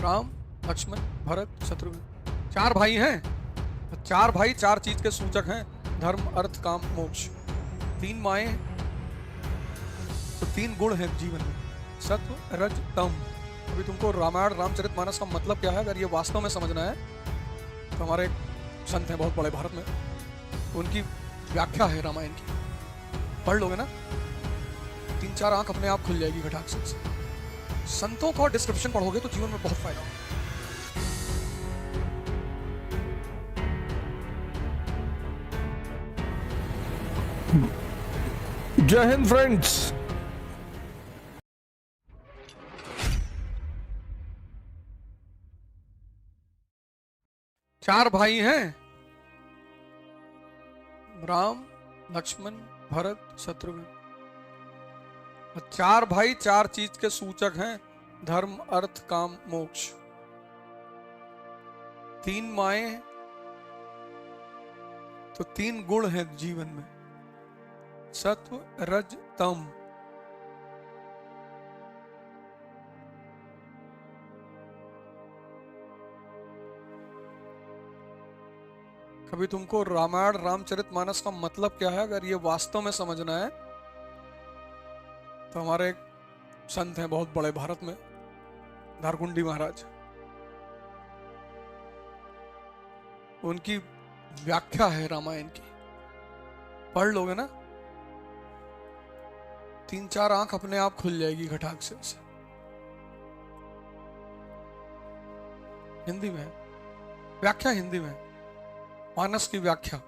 राम, लक्ष्मण, भरत, शत्रुघ्न। चार भाई हैं। चार भाई चार चीज के सूचक हैं, धर्म, अर्थ, काम, मोक्ष। तीन माएं तो तीन गुण हैं जीवन में, सत्व, रज, तम। अभी तुमको रामायण रामचरितमानस का मतलब क्या है अगर ये वास्तव में समझना है तो हमारे एक संत हैं बहुत बड़े भारत में, उनकी व्याख्या है रामायण की, पढ़ लोगे ना तीन चार आंख अपने आप खुल जाएगी घटाक से। संतों का डिस्क्रिप्शन पढ़ोगे तो जीवन में बहुत फायदा होगा। जय हिंद फ्रेंड्स। चार भाई हैं, राम, लक्ष्मण, भरत, शत्रुघ्न। चार भाई चार चीज के सूचक हैं, धर्म, अर्थ, काम, मोक्ष। तीन माएं तो तीन गुण हैं जीवन में, सत्व, रज, तम। कभी तुमको रामायण रामचरितमानस का मतलब क्या है अगर ये वास्तव में समझना है तो हमारे एक संत हैं बहुत बड़े भारत में, धारकुंडी महाराज, उनकी व्याख्या है रामायण की, पढ़ लोगे ना तीन चार आंख अपने आप खुल जाएगी घटाक से। हिंदी में व्याख्या, हिंदी में मानस की व्याख्या।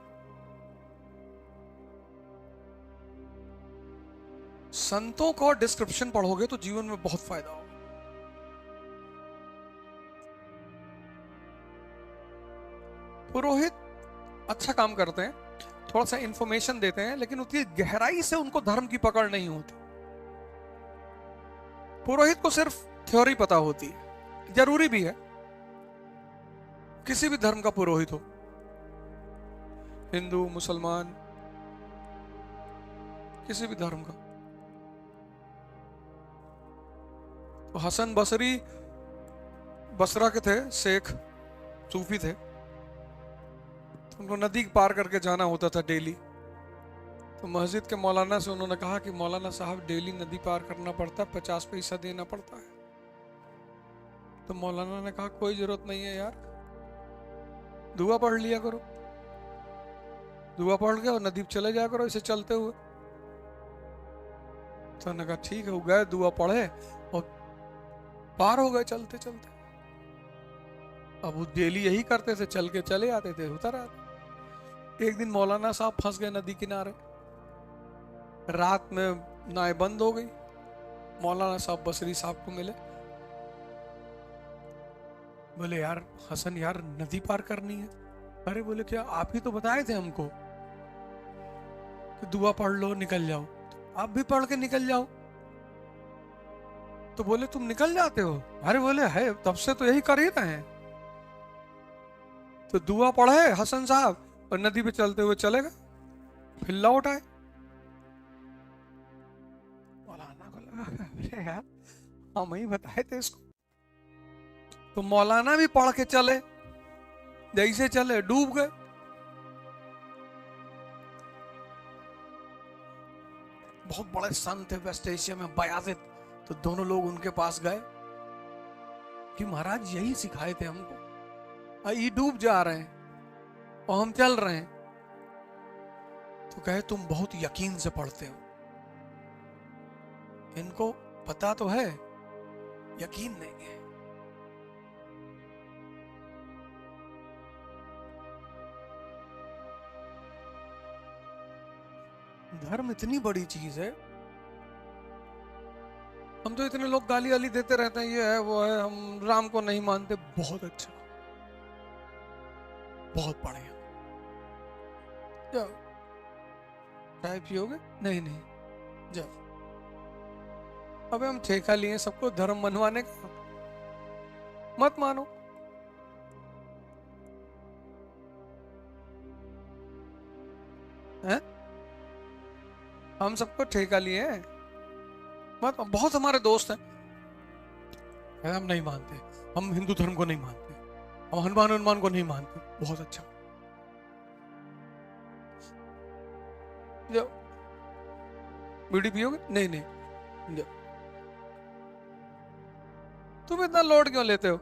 संतों का डिस्क्रिप्शन पढ़ोगे तो जीवन में बहुत फायदा होगा। पुरोहित अच्छा काम करते हैं, थोड़ा सा इंफॉर्मेशन देते हैं, लेकिन उतनी गहराई से उनको धर्म की पकड़ नहीं होती। पुरोहित को सिर्फ थ्योरी पता होती है, जरूरी भी है किसी भी धर्म का पुरोहित हो, हिंदू, मुसलमान, किसी भी धर्म का। तो हसन बसरी बसरा के थे, शेख सूफी थे, तो उनको नदी पार करके जाना होता था डेली। तो मस्जिद के मौलाना से उन्होंने कहा कि मौलाना साहब डेली नदी पार करना पड़ता है, 50 पैसा देना पड़ता है। तो मौलाना ने कहा कोई जरूरत नहीं है यार, दुआ पढ़ लिया करो, दुआ पढ़ के और नदी पे चले जाया करो इसे चलते हुए। तो उन्होंने कहा ठीक है, वो गए, दुआ पढ़े और पार हो गए चलते चलते। अब वो डेली यही करते थे, चल के चले आते थे, उतर आते। एक दिन मौलाना साहब फंस गए नदी किनारे, रात में नाव बंद हो गई। मौलाना साहब बसरी साहब को मिले, बोले यार हसन यार नदी पार करनी है। अरे बोले क्या, आप ही तो बताए थे हमको कि दुआ पढ़ लो निकल जाओ, आप भी पढ़ के निकल जाओ। तो बोले तुम निकल जाते हो? अरे बोले है, तब से तो यही कर ही रहे हैं। तो दुआ पढ़े हसन साहब और नदी पे चलते हुए चले गए, फिर लौट आए। मौलाना को लगा अरे यार हम ही बताए थे इसको। तो मौलाना भी पढ़ के चले, जैसे चले डूब गए। बहुत बड़े संत थे वेस्ट एशिया में, बयाजिद। तो दोनों लोग उनके पास गए कि महाराज यही सिखाए थे हमको, ये डूब जा रहे हैं और हम चल रहे हैं। तो कहे तुम बहुत यकीन से पढ़ते हो, इनको पता तो है, यकीन नहीं है। धर्म इतनी बड़ी चीज है, हम तो इतने लोग गाली वाली देते रहते हैं, ये है वो है, हम राम को नहीं मानते। बहुत अच्छा, बहुत बढ़िया। जाओ चाय पियोगे? नहीं नहीं, जाओ। अबे हम ठेका लिए सबको धर्म मनवाने का, मत मानो। हैं? हम सबको ठेका लिए हैं, मत। बहुत हमारे दोस्त हैं हम नहीं मानते, हम हिंदू धर्म को नहीं मानते, हम हनुमान को नहीं मानते। बहुत अच्छा, बीड़ी पियोगे? नहीं नहीं। तुम इतना लोड क्यों लेते हो?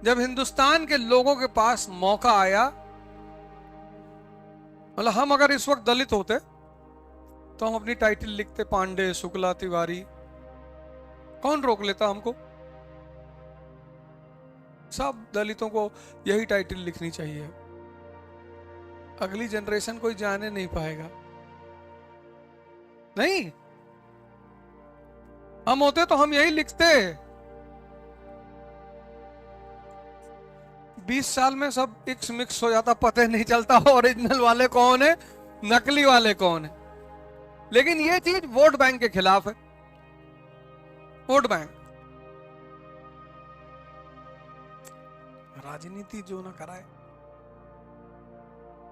जब हिंदुस्तान के लोगों के पास मौका आया, मतलब हम अगर इस वक्त दलित होते तो हम अपनी टाइटल लिखते पांडे, शुक्ला, तिवारी। कौन रोक लेता हमको? सब दलितों को यही टाइटल लिखनी चाहिए। अगली जनरेशन कोई जाने नहीं पाएगा। नहीं, हम होते तो हम यही लिखते। 20 साल में सब इक्स मिक्स हो जाता, पता नहीं चलता ओरिजिनल वाले कौन है, नकली वाले कौन है। लेकिन ये चीज वोट बैंक के खिलाफ है। वोट बैंक, राजनीति जो ना कराए।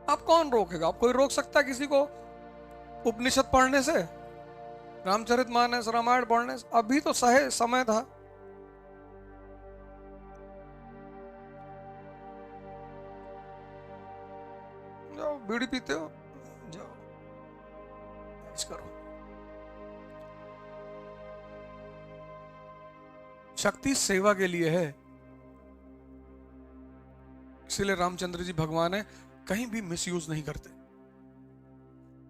अब कौन रोकेगा? अब कोई रोक सकता है किसी को उपनिषद पढ़ने से, रामचरितमानस, रामायण पढ़ने से? अभी तो सही समय था। जाओ बीड़ी पीते हो, जाओ ऐश करो। शक्ति सेवा के लिए है, इसलिए रामचंद्र जी भगवान है, कहीं भी मिसयूज नहीं करते।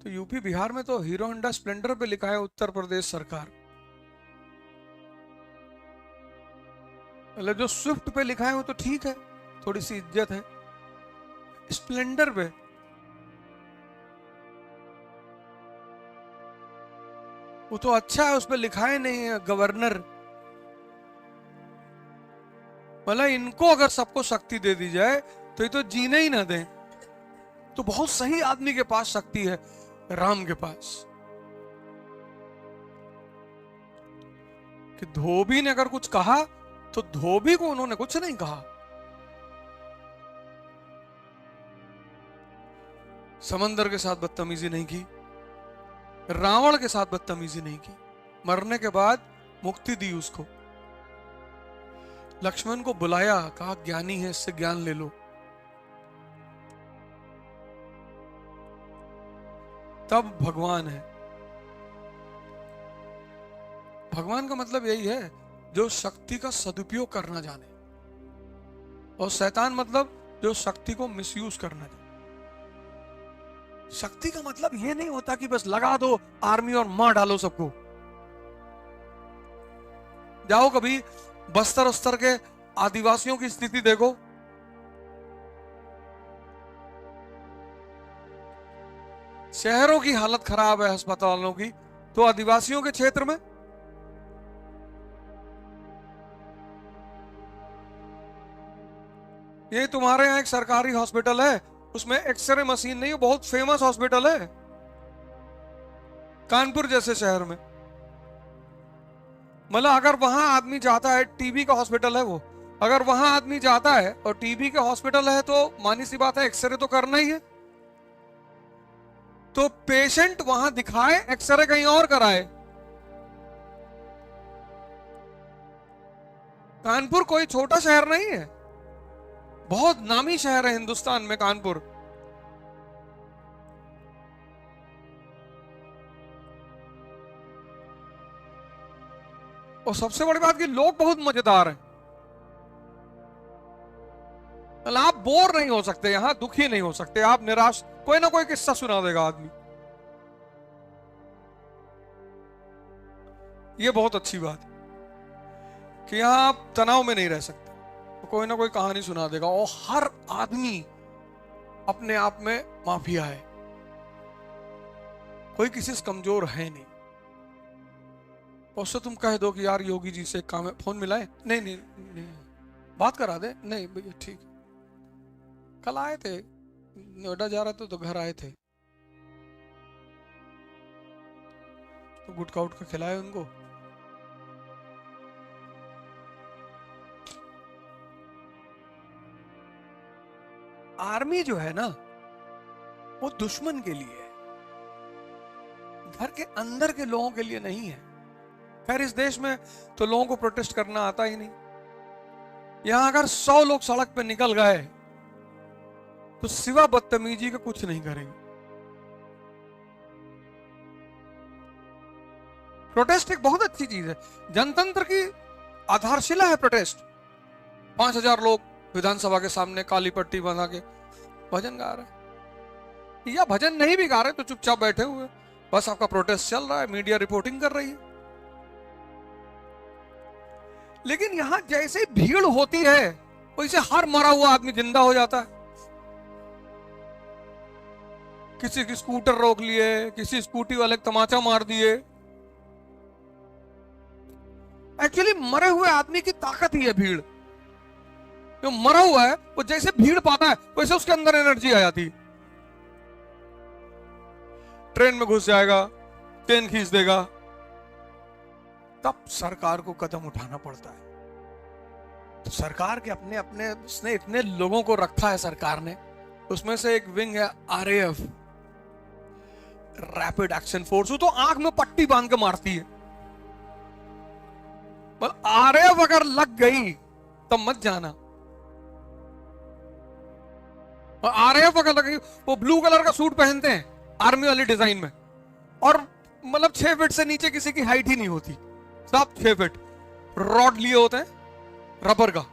तो यूपी बिहार में तो हीरो होंडा स्प्लेंडर पे लिखा है उत्तर प्रदेश सरकार, मतलब जो स्विफ्ट पे लिखा है वो तो ठीक है, थोड़ी सी इज्जत है। स्प्लेंडर पे वो तो अच्छा है, उस पे लिखा है नहीं है गवर्नर। मतलब इनको अगर सबको शक्ति दे दी जाए तो ये तो जीने ही ना दें। तो बहुत सही आदमी के पास शक्ति है, राम के पास। कि धोबी ने अगर कुछ कहा तो धोबी को उन्होंने कुछ नहीं कहा। समंदर के साथ बदतमीजी नहीं की, रावण के साथ बदतमीजी नहीं की, मरने के बाद मुक्ति दी उसको। लक्ष्मण को बुलाया, कहा ज्ञानी है, इससे ज्ञान ले लो। तब भगवान है। भगवान का मतलब यही है, जो शक्ति का सदुपयोग करना जाने, और शैतान मतलब जो शक्ति को मिसयूज करना जाने। शक्ति का मतलब यह नहीं होता कि बस लगा दो आर्मी और मार डालो सबको। जाओ कभी बस्तर उस्तर के आदिवासियों की स्थिति देखो, शहरों की हालत खराब है अस्पतालों की, तो आदिवासियों के क्षेत्र में ये तुम्हारे यहाँ एक सरकारी हॉस्पिटल है, उसमें एक्सरे मशीन नहीं है, बहुत फेमस हॉस्पिटल है कानपुर जैसे शहर में। मतलब अगर वहां आदमी जाता है, टीबी का हॉस्पिटल है वो, अगर वहां आदमी जाता है और टीबी का हॉस्पिटल है तो मानी सी बात है एक्सरे तो करना ही है। तो पेशेंट वहां दिखाए, एक्सरे कहीं और कराए। कानपुर कोई छोटा शहर नहीं है, बहुत नामी शहर है हिंदुस्तान में कानपुर। और सबसे बड़ी बात कि लोग बहुत मजेदार हैं। आप बोर नहीं हो सकते, यहां दुखी नहीं हो सकते, आप निराश, कोई ना कोई किस्सा सुना देगा आदमी। ये बहुत अच्छी बात है कि यहां आप तनाव में नहीं रह सकते, तो कोई ना कोई कहानी सुना देगा। और हर आदमी अपने आप में माफिया है, कोई किसी से कमजोर है नहीं। उससे तुम कह दो कि यार योगी जी से काम है, फोन मिलाए? नहीं नहीं नहीं, बात करा दे? नहीं भैया ठीक है। कल आए थे, नोएडा जा रहे थे तो घर आए थे, तो गुटखा उटखा खिलाए उनको। आर्मी जो है ना, वो दुश्मन के लिए है, घर के अंदर के लोगों के लिए नहीं है। खैर इस देश में तो लोगों को प्रोटेस्ट करना आता ही नहीं। यहां अगर 100 लोग सड़क पे निकल गए तो सिवा बदतमीजी का कुछ नहीं करेंगे। प्रोटेस्ट एक बहुत अच्छी चीज है, जनतंत्र की आधारशिला है प्रोटेस्ट। 5000 लोग विधानसभा के सामने काली पट्टी बना के भजन गा रहे, या भजन नहीं भी गा रहे तो चुपचाप बैठे हुए, बस आपका प्रोटेस्ट चल रहा है, मीडिया रिपोर्टिंग कर रही है। लेकिन यहां जैसे भीड़ होती है वैसे हर मरा हुआ आदमी जिंदा हो जाता है। किसी की स्कूटर रोक लिए, किसी स्कूटी वाले को तमाचा मार दिए। एक्चुअली मरे हुए आदमी की ताकत ही है भीड़। जो मरा हुआ है वो जैसे भीड़ पाता है वैसे उसके अंदर एनर्जी आ जाती। ट्रेन में घुस जाएगा, चेन खींच देगा, तब सरकार को कदम उठाना पड़ता है। तो सरकार के अपने अपने उसने इतने लोगों को रखा है सरकार ने, उसमें से एक विंग है आरएएफ, रैपिड एक्शन फोर्स। वो तो आंख में पट्टी बांध के मारती है। पर आरएएफ अगर लग गई तो मत जाना। और आरएएफ अगर लग गई, वो ब्लू कलर का सूट पहनते हैं आर्मी वाली डिजाइन में, और मतलब 6 फीट से नीचे किसी की हाइट ही नहीं होती, सब 6 फीट रॉड लिए होते हैं रबर का,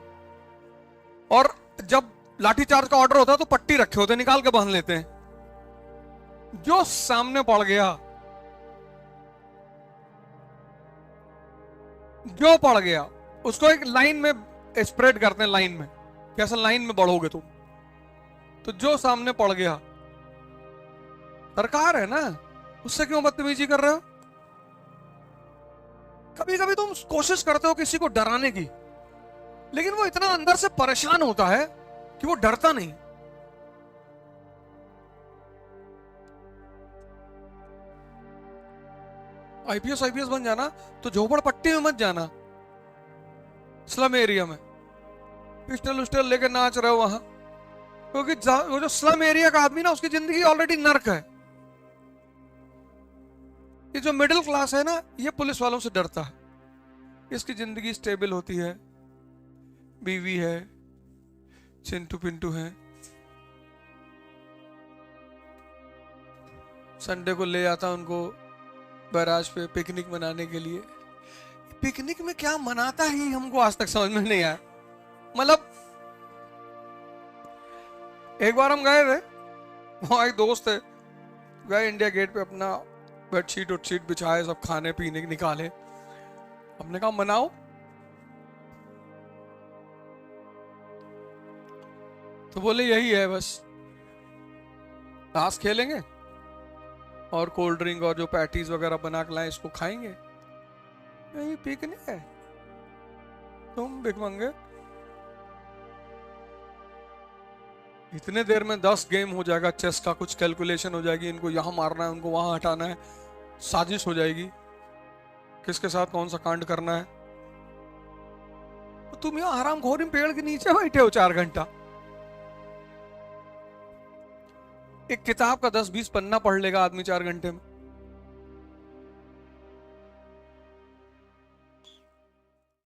और जब लाठीचार्ज का ऑर्डर होता है तो पट्टी रखे होते हैं, निकाल के बांध लेते हैं। जो सामने पड़ गया, जो पड़ गया उसको एक लाइन में स्प्रेड करते हैं, लाइन में, कैसे लाइन में बढ़ोगे तुम, तो जो सामने पड़ गया, सरकार है ना, उससे क्यों बदतमीजी कर रहे हो? कभी कभी तुम कोशिश करते हो किसी को डराने की, लेकिन वो इतना अंदर से परेशान होता है कि वो डरता नहीं। आईपीएस बन जाना तो झोपड़पट्टी में मत जाना, स्लम एरिया में पिस्टल उस्टल लेके नाच रहे हो वहां, क्योंकि वो जो स्लम एरिया का आदमी ना, उसकी जिंदगी ऑलरेडी नर्क है। ये जो मिडिल क्लास है ना, ये पुलिस वालों से डरता है। इसकी जिंदगी स्टेबल होती है, बीवी है, चिंटू पिंटू है, संडे को ले जाता उनको बैराज पे पिकनिक मनाने के लिए। पिकनिक में क्या मनाता ही हमको आज तक समझ में नहीं आया। मतलब एक बार हम गए थे, वहां एक दोस्त है, गए इंडिया गेट पे, अपना बेडशीट और शीट बिछाए, सब खाने पीने निकाले। हमने कहा मनाओ, तो बोले यही है बस, ताश खेलेंगे और कोल्ड ड्रिंक और जो पैटीज वगैरह बना के लाए इसको खाएंगे, यही पिकनिक है। तुम भिखमंगे, इतने देर में 10 गेम हो जाएगा, चेस का कुछ कैलकुलेशन हो जाएगी, इनको यहां मारना है, उनको वहां हटाना है, साजिश हो जाएगी, किसके साथ कौन सा कांड करना है। तो तुम यहाँ हरामखोरी में पेड़ के नीचे बैठे हो 4 घंटा। एक किताब का 10-20 पन्ना पढ़ लेगा आदमी 4 घंटे में।